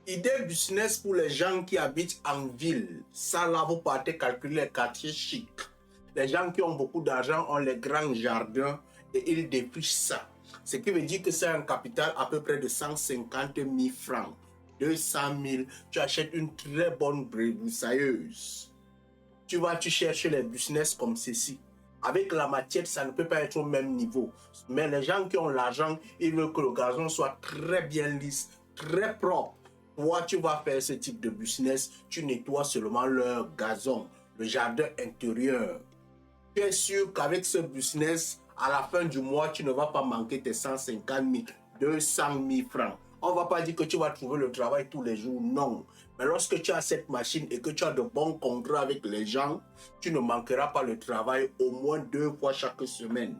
Idée business pour les gens qui habitent en ville. Ça, là, vous partez calculer les quartiers chics. Les gens qui ont beaucoup d'argent ont les grands jardins et ils défrichent ça. Ce qui veut dire que c'est un capital à peu près de 150 000 francs. 200 000, tu achètes une très bonne broussailleuse. Tu cherches les business comme ceci. Avec la matière, ça ne peut pas être au même niveau. Mais les gens qui ont l'argent, ils veulent que le gazon soit très bien lisse, très propre. Toi, tu vas faire ce type de business, tu nettoies seulement leur gazon, le jardin intérieur. Tu es sûr qu'avec ce business, à la fin du mois, tu ne vas pas manquer tes 150 000, 200 000 francs. On ne va pas dire que tu vas trouver le travail tous les jours, non. Mais lorsque tu as cette machine et que tu as de bons contrats avec les gens, tu ne manqueras pas le travail au moins 2 fois chaque semaine.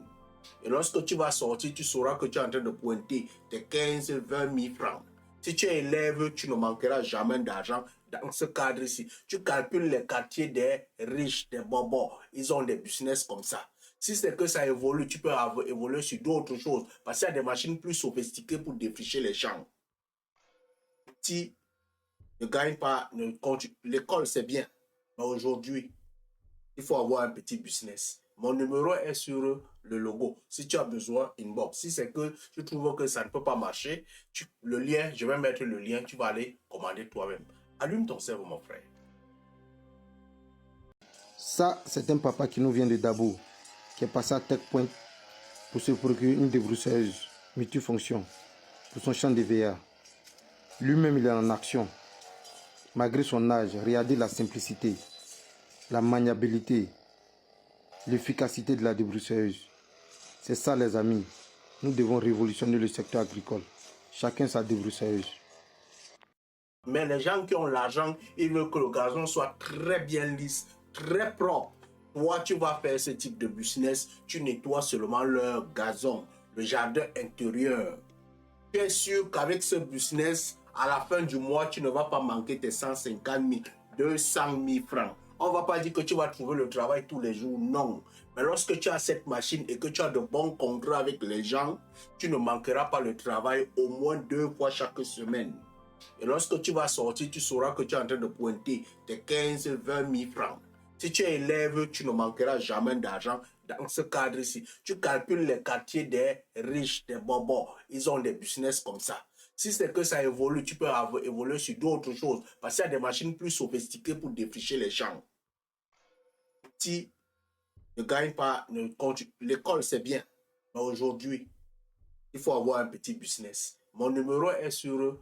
Et lorsque tu vas sortir, tu sauras que tu es en train de pointer tes 15 20 000 francs. Si tu es élève, tu ne manqueras jamais d'argent dans ce cadre-ci. Tu calcules les quartiers des riches, des bonbons. Ils ont des business comme ça. Si c'est que ça évolue, tu peux évoluer sur d'autres choses. Parce qu'il y a des machines plus sophistiquées pour défricher les champs. Si ne gagne pas, l'école c'est bien. Mais aujourd'hui, il faut avoir un petit business. Mon numéro est sur le logo. Si tu as besoin, inbox. Si c'est que tu trouves que ça ne peut pas marcher, le lien, je vais mettre le lien, tu vas aller commander toi-même. Allume ton cerveau, mon frère. Ça, c'est un papa qui nous vient de Dabo, qui est passé à Tech Point pour se procurer une débroussailleuse multifonction pour son champ de VA. Lui-même, il est en action. Malgré son âge, regardez la simplicité, la maniabilité, l'efficacité de la débroussailleuse. C'est ça, les amis. Nous devons révolutionner le secteur agricole. Chacun sa débroussailleuse. Mais les gens qui ont l'argent, ils veulent que le gazon soit très bien lisse, très propre. Toi, tu vas faire ce type de business, tu nettoies seulement leur gazon, le jardin intérieur. Tu es sûr qu'avec ce business, à la fin du mois, tu ne vas pas manquer tes 150 000, 200 000 francs. On ne va pas dire que tu vas trouver le travail tous les jours, non. Mais lorsque tu as cette machine et que tu as de bons contrats avec les gens, tu ne manqueras pas le travail au moins 2 fois chaque semaine. Et lorsque tu vas sortir, tu sauras que tu es en train de pointer tes 15 20 000 francs. Si tu es élève, tu ne manqueras jamais d'argent dans ce cadre-ci. Tu calcules les quartiers des riches, des bonbons. Ils ont des business comme ça. Si c'est que ça évolue, tu peux évoluer sur d'autres choses. Parce qu'il y a des machines plus sophistiquées pour défricher les champs. Si ne gagne pas, l'école c'est bien. Mais aujourd'hui, il faut avoir un petit business. Mon numéro est sur